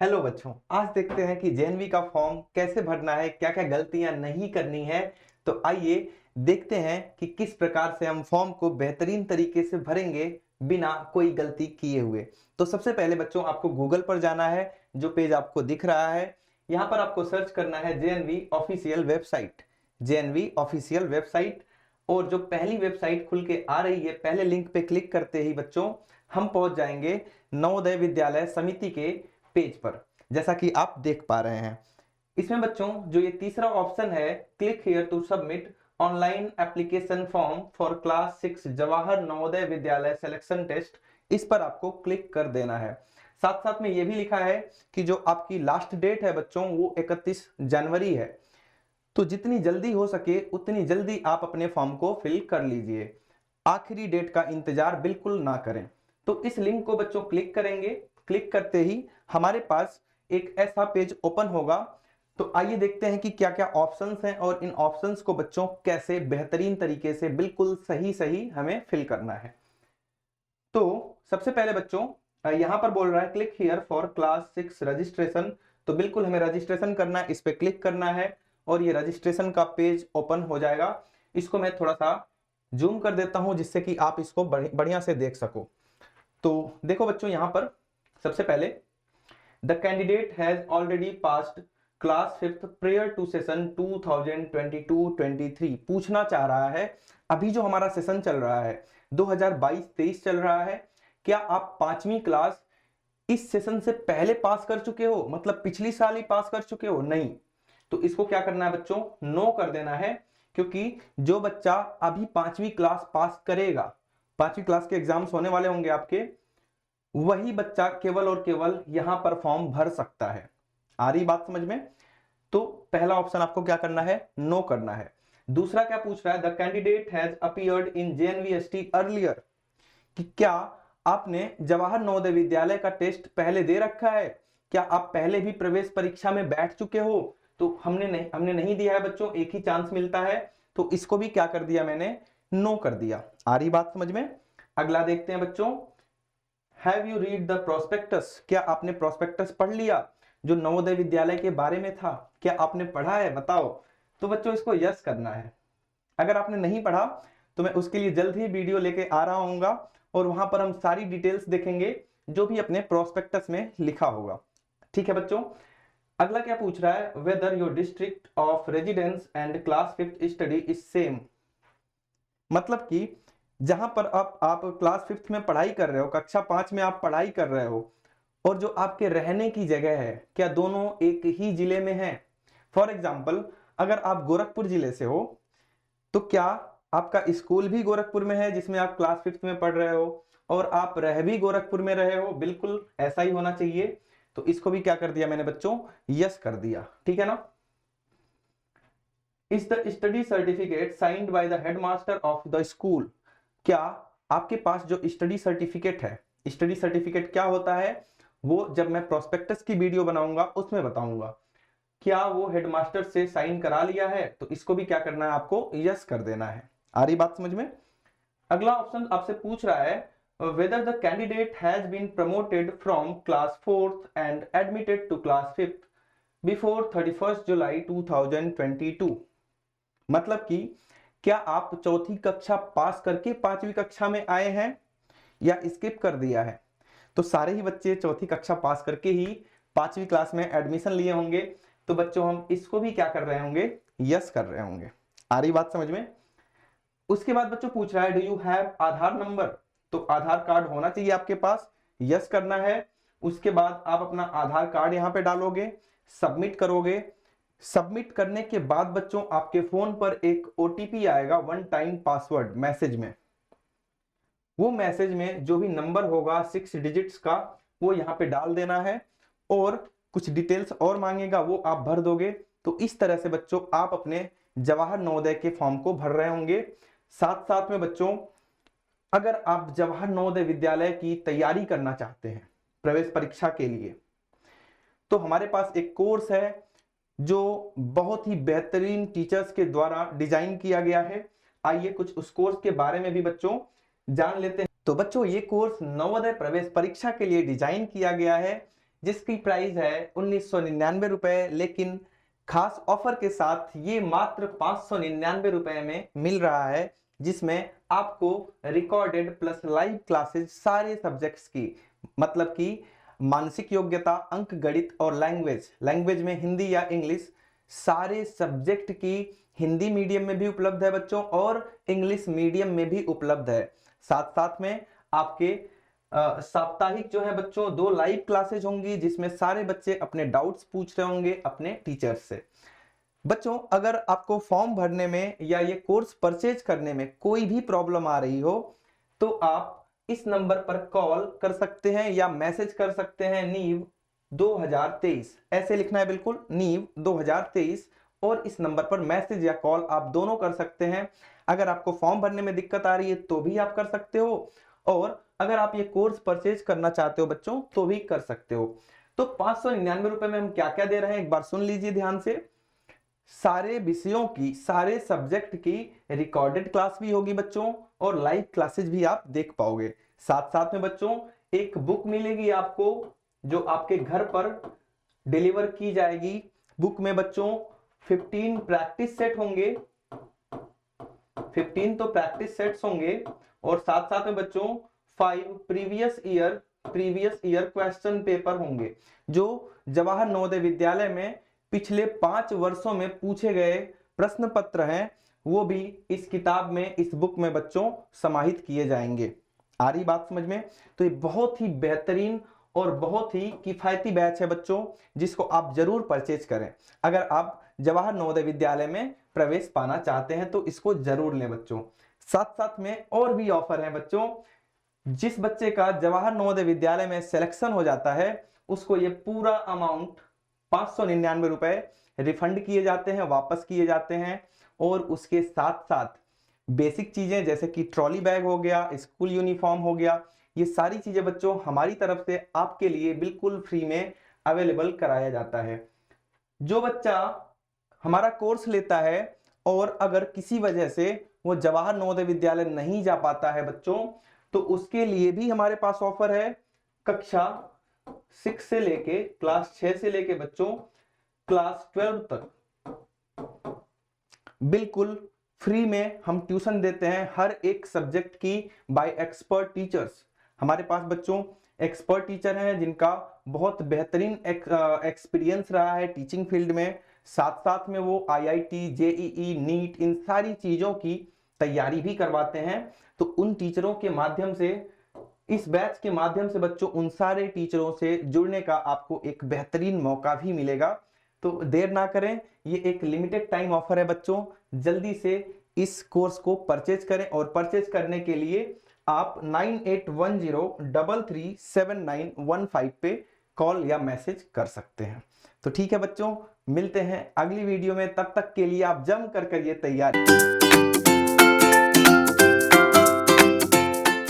Hello बच्चों, आज देखते हैं कि जेएनवी का फॉर्म कैसे भरना है, क्या क्या गलतियां नहीं करनी है। तो आइए देखते हैं कि किस प्रकार से हम फॉर्म को बेहतरीन तरीके से भरेंगे बिना कोई गलती किए हुए। तो सबसे पहले बच्चों आपको गूगल पर जाना है, जो पेज आपको दिख रहा है यहाँ पर आपको सर्च करना है JNV official website. JNV official website और जो पहली वेबसाइट खुल के आ रही है, पहले लिंक पे क्लिक करते ही बच्चों हम पहुंच जाएंगे नवोदय विद्यालय समिति के पेज पर, जैसा कि आप देख पा रहे हैं। इसमें बच्चों जो ये तीसरा ऑप्शन है, click here to submit online application form for class 6 Jawahar Navodaya Vidyalaya selection test, इस पर आपको क्लिक कर देना है। साथ साथ में ये भी लिखा है कि जो आपकी लास्ट डेट है बच्चों वो 31 जनवरी है। तो जितनी जल्दी हो सके उतनी जल्दी आप अपने फॉर्म को फिल कर लीजिए, आखिरी डेट का इंतजार बिल्कुल ना करें। तो इस लिंक को बच्चों क्लिक करेंगे, क्लिक करते ही हमारे पास एक ऐसा पेज ओपन होगा। तो आइए देखते हैं कि क्या क्या ऑप्शंस हैं और इन ऑप्शंस को बच्चों कैसे बेहतरीन तरीके से बिल्कुल सही सही हमें फिल करना है। तो सबसे पहले बच्चों यहां पर बोल रहा है click here for class 6 registration. तो बिल्कुल हमें रजिस्ट्रेशन करना है, इस पे क्लिक करना है और ये रजिस्ट्रेशन का पेज ओपन हो जाएगा। इसको मैं थोड़ा सा जूम कर देता हूं जिससे कि आप इसको बढ़िया से देख सको। तो देखो बच्चों यहां पर सबसे पहले the candidate has already passed class 5th prior to session 2022-23 पूछना चाह रहा है, अभी जो हमारा सेशन चल रहा है 2022-23 चल रहा है, क्या आप 5वीं क्लास इस सेशन से पहले पास कर चुके हो, मतलब पिछली साल ही पास कर चुके हो? नहीं। तो इसको क्या करना है बच्चों, नो कर देना है, क्योंकि जो बच्चा अभी 5वीं क्लास पास करेगा, 5वीं क्लास के एग्जाम्स होने वाले होंगे आपके, वही बच्चा केवल और केवल यहां पर फॉर्म भर सकता है। आ रही बात समझ में? तो पहला ऑप्शन आपको क्या करना है, नो करना है। दूसरा क्या पूछ रहा है, the candidate has appeared in JNVST earlier, कि क्या आपने जवाहर नवोदय विद्यालय का टेस्ट पहले दे रखा है, क्या आप पहले भी प्रवेश परीक्षा में बैठ चुके हो? तो हमने नहीं दिया है बच्चों, एक ही चांस मिलता है। तो इसको भी क्या कर दिया मैंने, नो कर दिया। आ रही बात समझ में? अगला देखते हैं बच्चों, have you read the prospectus, क्या आपने प्रोस्पेक्टस पढ़ लिया जो नवोदय विद्यालय के बारे में था, क्या आपने पढ़ा है, बताओ। तो बच्चों इसको यस करना है। अगर आपने नहीं पढ़ा तो मैं उसके लिए जल्द ही वीडियो लेके आ रहा हूंगा और वहां पर हम सारी डिटेल्स देखेंगे जो भी अपने प्रोस्पेक्टस में लिखा होगा। ठीक है बच्चों। अगला क्या पूछ रहा है, whether your district of residence and class 5th study is same, मतलब कि जहां पर आप क्लास 5th में पढ़ाई कर रहे हो, कक्षा 5 में आप पढ़ाई कर रहे हो, और जो आपके रहने की जगह है क्या दोनों एक ही जिले में है? फॉर एग्जाम्पल अगर आप गोरखपुर जिले से हो तो क्या आपका स्कूल भी गोरखपुर में है जिसमें आप क्लास 5th में पढ़ रहे हो, और आप रह भी गोरखपुर में रहे हो? बिल्कुल ऐसा ही होना चाहिए। तो इसको भी क्या कर दिया मैंने बच्चों, यस कर दिया। ठीक है ना। Is the study certificate signed by the headmaster of the school, क्या आपके पास जो स्टडी सर्टिफिकेट है, स्टडी सर्टिफिकेट क्या होता है वो जब मैं प्रोस्पेक्टस की वीडियो बनाऊंगा उसमें बताऊंगा, क्या वो हेडमास्टर से साइन करा लिया है? तो इसको भी क्या करना है, आपको यस कर देना है। आ रही बात समझ में? अगला ऑप्शन आपसे पूछ रहा है, whether the candidate has been promoted from class 4th and admitted to class 5th before 31st July 2022, मतलब कि क्या आप चौथी कक्षा पास करके 5वीं कक्षा में आए हैं या स्किप कर दिया है? तो सारे ही बच्चे चौथी कक्षा पास करके ही 5वीं क्लास में एडमिशन लिए होंगे। तो बच्चों हम इसको भी क्या कर रहे होंगे, यस कर रहे होंगे। आ रही बात समझ में? उसके बाद बच्चों पूछ रहा है, do you have Aadhaar number, तो आधार कार्ड होना चाहिए आपके पास, यस करना है। उसके बाद आप अपना आधार कार्ड यहां पे डालोगे, सबमिट करोगे। सबमिट करने के बाद बच्चों आपके फोन पर एक ओटीपी आएगा, वन टाइम पासवर्ड मैसेज में। वो मैसेज में जो भी नंबर होगा 6 डिजिट्स का वो यहाँ पे डाल देना है, और कुछ डिटेल्स और मांगेगा वो आप भर दोगे। तो इस तरह से बच्चों आप अपने जवाहर नवोदय के फॉर्म को भर रहे होंगे। साथ साथ में बच्चों अगर आप जवाहर नवोदय विद्यालय की तैयारी करना चाहते हैं प्रवेश परीक्षा के लिए, तो हमारे पास एक कोर्स है जो बहुत ही बेहतरीन टीचर्स के द्वारा डिजाइन किया गया है। आइए कुछ उस कोर्स के बारे में भी बच्चों जान लेते हैं। तो बच्चों ये कोर्स नवोदय प्रवेश परीक्षा के लिए डिजाइन किया गया है। जिसकी प्राइस है 1999 रुपए, लेकिन खास ऑफर के साथ ये मात्र 599 रुपए में मिल रहा है, जिसमें आपको रिकॉर्डेड प्लस लाइव क्लासेस सारे सब्जेक्ट्स की, मतलब कि मानसिक योग्यता, अंक गणित और लैंग्वेज में हिंदी या इंग्लिश, सारे सब्जेक्ट की हिंदी मीडियम में भी उपलब्ध है बच्चों और इंग्लिश मीडियम में भी उपलब्ध है। साथ साथ में आपके साप्ताहिक जो है बच्चों 2 लाइव क्लासेज होंगी, जिसमें सारे बच्चे अपने डाउट्स पूछ रहे होंगे अपने टीचर्स से। बच्चों अगर आपको फॉर्म भरने में या ये कोर्स परचेज करने में कोई भी प्रॉब्लम आ रही हो तो आप इस नंबर पर कॉल कर सकते हैं या मैसेज कर सकते हैं नीव 2023, ऐसे लिखना है बिल्कुल, नीव 2023, और इस नंबर पर मैसेज या कॉल आप दोनों कर सकते हैं। अगर आपको फॉर्म भरने में दिक्कत आ रही है तो भी आप कर सकते हो, और अगर आप ये कोर्स परचेज करना चाहते हो बच्चों तो भी कर सकते हो। तो 599 रुपए में हम क्या क्या दे रहे हैं एक बार सुन लीजिए ध्यान से। सारे विषयों की, सारे सब्जेक्ट की रिकॉर्डेड क्लास भी होगी बच्चों और लाइव क्लासेस भी आप देख पाओगे। साथ साथ में बच्चों एक बुक मिलेगी आपको जो आपके घर पर डिलीवर की जाएगी। बुक में बच्चों 15 प्रैक्टिस सेट होंगे, 15 तो प्रैक्टिस सेट्स होंगे, और साथ साथ में बच्चों 5 प्रीवियस ईयर क्वेश्चन पेपर होंगे जो जवाहर नवोदय विद्यालय में पिछले 5 वर्षों में पूछे गए प्रश्न पत्र हैं, वो भी इस किताब में, इस बुक में बच्चों समाहित किए जाएंगे। आ रही बात समझ में? तो ये बहुत ही बेहतरीन और बहुत ही किफायती बैच है बच्चों, जिसको आप जरूर परचेज करें। अगर आप जवाहर नवोदय विद्यालय में प्रवेश पाना चाहते हैं तो इसको जरूर लें बच्चों। साथ साथ में और भी ऑफर है बच्चों, जिस बच्चे का जवाहर नवोदय विद्यालय में सिलेक्शन हो जाता है उसको ये पूरा अमाउंट 599 रुपए रिफंड किए जाते हैं, वापस किए जाते हैं। और उसके साथ साथ बेसिक चीजें जैसे कि ट्रॉली बैग हो गया, स्कूल यूनिफॉर्म हो गया, ये सारी चीजें बच्चों हमारी तरफ से आपके लिए बिल्कुल फ्री में अवेलेबल कराया जाता है। जो बच्चा हमारा कोर्स लेता है और अगर किसी वजह से वो जवाहर नवोदय विद्यालय नहीं जा पाता है बच्चों, तो उसके लिए भी हमारे पास ऑफर है। कक्षा 6 से लेके क्लास 6 से लेके बच्चों क्लास 12 तक बिल्कुल फ्री में हम ट्यूशन देते हैं, हर एक सब्जेक्ट की बाय एक्सपर्ट टीचर्स। हमारे पास बच्चों एक्सपर्ट टीचर हैं जिनका बहुत बेहतरीन एक्सपीरियंस रहा है टीचिंग फील्ड में। साथ साथ में वो IIT, JEE, नीट, इन सारी चीजों की तैयारी भी करवाते हैं। तो उन टीचरों के माध्यम से, इस बैच के माध्यम से बच्चों उन सारे टीचरों से जुड़ने का आपको एक बेहतरीन मौका भी मिलेगा। तो देर ना करें, ये एक लिमिटेड टाइम ऑफर है बच्चों, जल्दी से इस कोर्स को परचेज करें। और परचेज करने के लिए आप 9810337915 पे कॉल या मैसेज कर सकते हैं। तो ठीक है बच्चों, मिलते हैं अगली वीडियो में, तब तक के लिए आप जम कर करिए तैयारी।